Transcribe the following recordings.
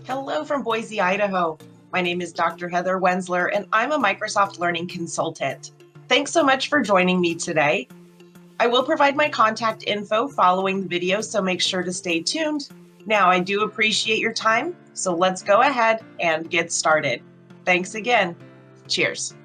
Hello from Boise, Idaho. My name is Dr. Heather Wensler, and I'm a Microsoft Learning Consultant. Thanks so much for joining me today. I will provide my contact info following the video, so make sure to stay tuned. Now, I do appreciate your time, so let's go ahead and get started. Thanks again. Cheers.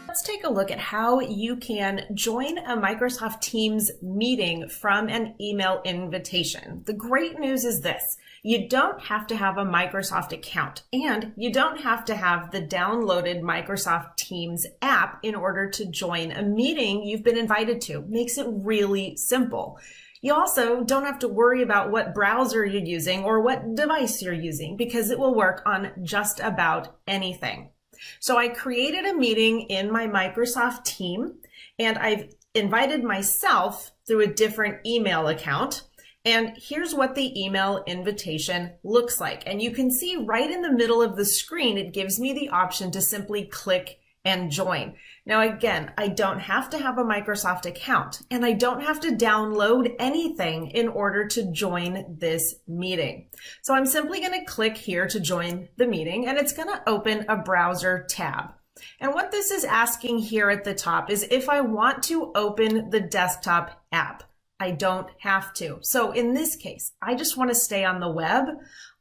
Let's take a look at how you can join a Microsoft Teams meeting from an email invitation. The great news is this: you don't have to have a Microsoft account, and you don't have to have the downloaded Microsoft Teams app in order to join a meeting you've been invited to. Makes it really simple. You also don't have to worry about what browser you're using or what device you're using, because it will work on just about anything. So I created a meeting in my Microsoft team, and I've invited myself through a different email account. And here's what the email invitation looks like. And you can see right in the middle of the screen, it gives me the option to simply click and join. Now, again, I don't have to have a Microsoft account, and I don't have to download anything in order to join this meeting. So I'm simply going to click here to join the meeting, and it's going to open a browser tab. And what this is asking here at the top is if I want to open the desktop app. I don't have to. So in this case, I just want to stay on the web.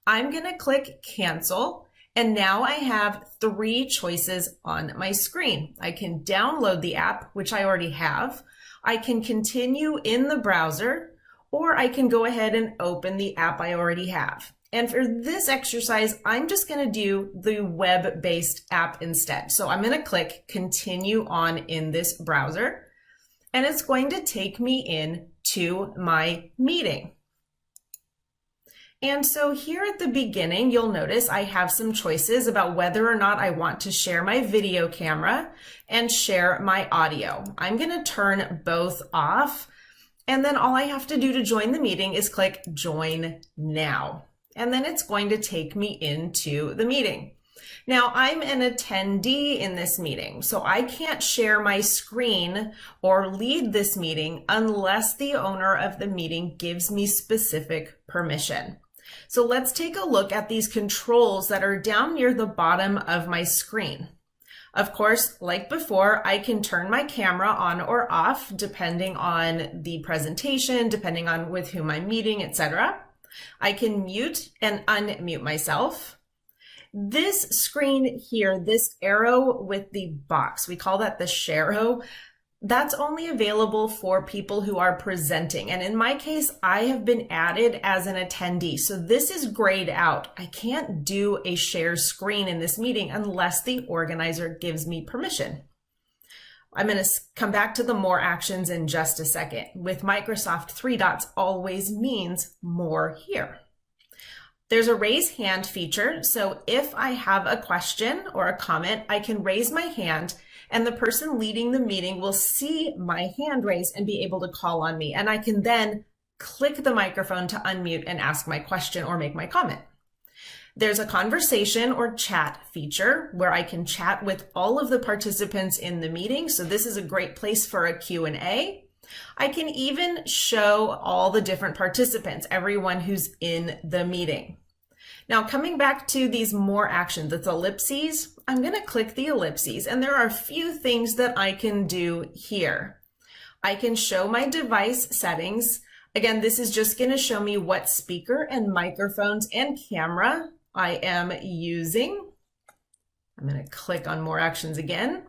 I'm going to click cancel. And now I have three choices on my screen. I can download the app, which I already have. I can continue in the browser, or I can go ahead and open the app I already have. And for this exercise, I'm just going to do the web-based app instead. So I'm going to click continue on in this browser, and it's going to take me in to my meeting. And so here at the beginning, you'll notice I have some choices about whether or not I want to share my video camera and share my audio. I'm going to turn both off, and then all I have to do to join the meeting is click Join Now. And then it's going to take me into the meeting. Now, I'm an attendee in this meeting, so I can't share my screen or lead this meeting unless the owner of the meeting gives me specific permission. So let's take a look at these controls that are down near the bottom of my screen. Of course, like before, I can turn my camera on or off depending on the presentation, depending on with whom I'm meeting, etc. I can mute and unmute myself. This screen here, this arrow with the box, we call that the sharrow. That's only available for people who are presenting. And in my case, I have been added as an attendee. So this is grayed out. I can't do a share screen in this meeting unless the organizer gives me permission. I'm going to come back to the more actions in just a second. With Microsoft, 3 dots always means more here. There's a raise hand feature. So if I have a question or a comment, I can raise my hand, and the person leading the meeting will see my hand raised and be able to call on me. And I can then click the microphone to unmute and ask my question or make my comment. There's a conversation or chat feature where I can chat with all of the participants in the meeting. So this is a great place for a Q&A. I can even show all the different participants, everyone who's in the meeting. Now, coming back to these more actions, that's ellipses, I'm going to click the ellipses, and there are a few things that I can do here. I can show my device settings. Again, this is just going to show me what speaker and microphones and camera I am using. I'm going to click on more actions again.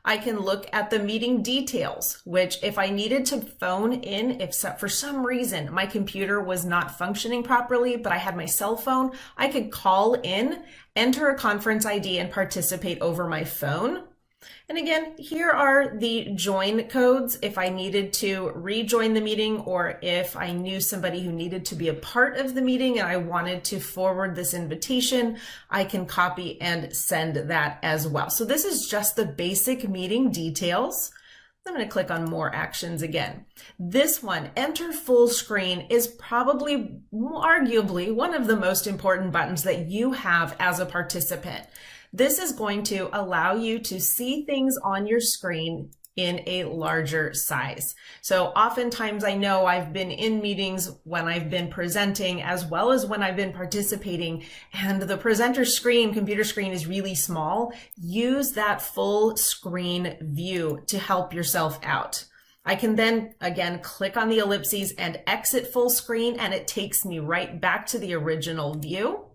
I can look at the meeting details, which if I needed to phone in, if for some reason my computer was not functioning properly, but I had my cell phone, I could call in, enter a conference ID, and participate over my phone. And again, here are the join codes if I needed to rejoin the meeting, or if I knew somebody who needed to be a part of the meeting and I wanted to forward this invitation, I can copy and send that as well. So this is just the basic meeting details. I'm going to click on more actions again. This one, enter full screen, is probably arguably one of the most important buttons that you have as a participant. This is going to allow you to see things on your screen in a larger size. So oftentimes I know I've been in meetings when I've been presenting as well as when I've been participating, and the presenter screen, computer screen, is really small. Use that full screen view to help yourself out. I can then again click on the ellipses and exit full screen, and it takes me right back to the original view.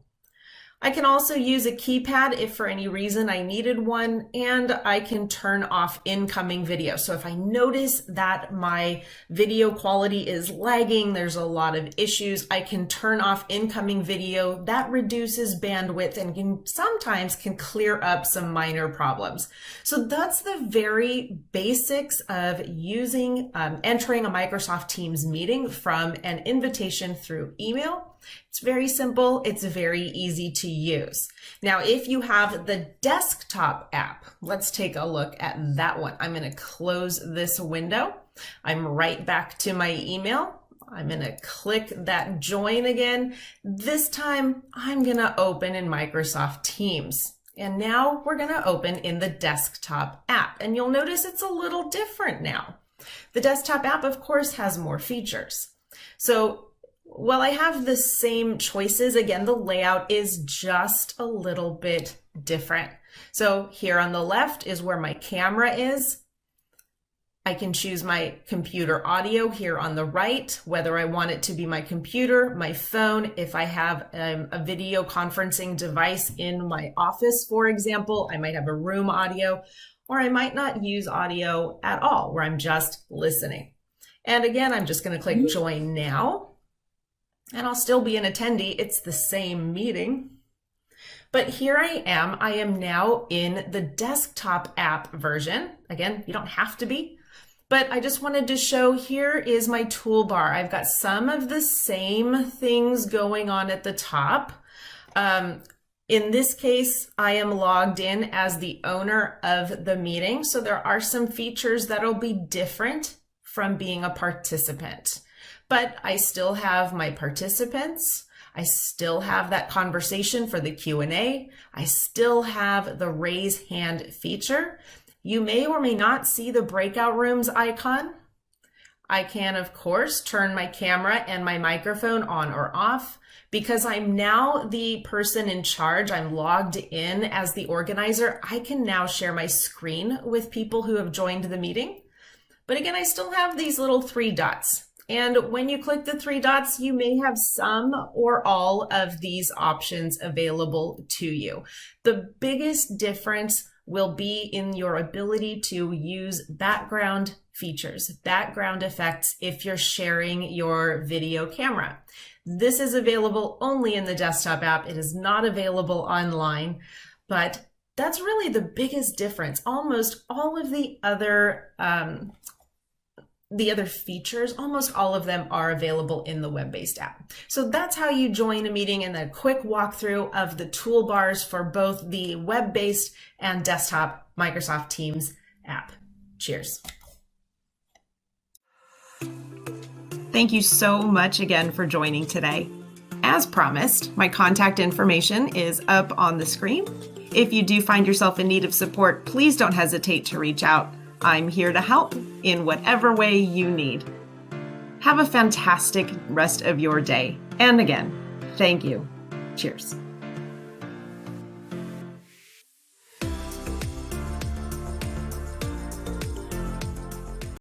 I can also use a keypad if for any reason I needed one, and I can turn off incoming video. So if I notice that my video quality is lagging, there's a lot of issues, I can turn off incoming video. That reduces bandwidth and sometimes can clear up some minor problems. So that's the very basics of using, entering a Microsoft Teams meeting from an invitation through email. It's very simple. It's very easy to use. Now, if you have the desktop app, let's take a look at that one. I'm going to close this window. I'm right back to my email. I'm going to click that join again. This time I'm going to open in Microsoft Teams. And now we're going to open in the desktop app. And you'll notice it's a little different now. The desktop app, of course, has more features. So while I have the same choices, again, the layout is just a little bit different. So here on the left is where my camera is. I can choose my computer audio here on the right, whether I want it to be my computer, my phone, if I have a video conferencing device in my office, for example, I might have a room audio, or I might not use audio at all, where I'm just listening. And again, I'm just going to click Join Now. And I'll still be an attendee. It's the same meeting. But here I am now in the desktop app version. Again, you don't have to be, but I just wanted to show here is my toolbar. I've got some of the same things going on at the top. In this case, I am logged in as the owner of the meeting. So there are some features that'll be different from being a participant. But I still have my participants. I still have that conversation for the Q&A. I still have the raise hand feature. You may or may not see the breakout rooms icon. I can, of course, turn my camera and my microphone on or off. Because I'm now the person in charge, I'm logged in as the organizer, I can now share my screen with people who have joined the meeting. But again, I still have these little 3 dots. And when you click the 3 dots, you may have some or all of these options available to you. The biggest difference will be in your ability to use background features, background effects, if you're sharing your video camera. This is available only in the desktop app. It is not available online, but that's really the biggest difference. Almost all of the other features, almost all of them are available in the web-based app. So that's how you join a meeting, and a quick walkthrough of the toolbars for both the web-based and desktop Microsoft Teams app. Cheers. Thank you so much again for joining today. As promised, my contact information is up on the screen. If you do find yourself in need of support, please don't hesitate to reach out. I'm here to help in whatever way you need. Have a fantastic rest of your day. And again, thank you. Cheers.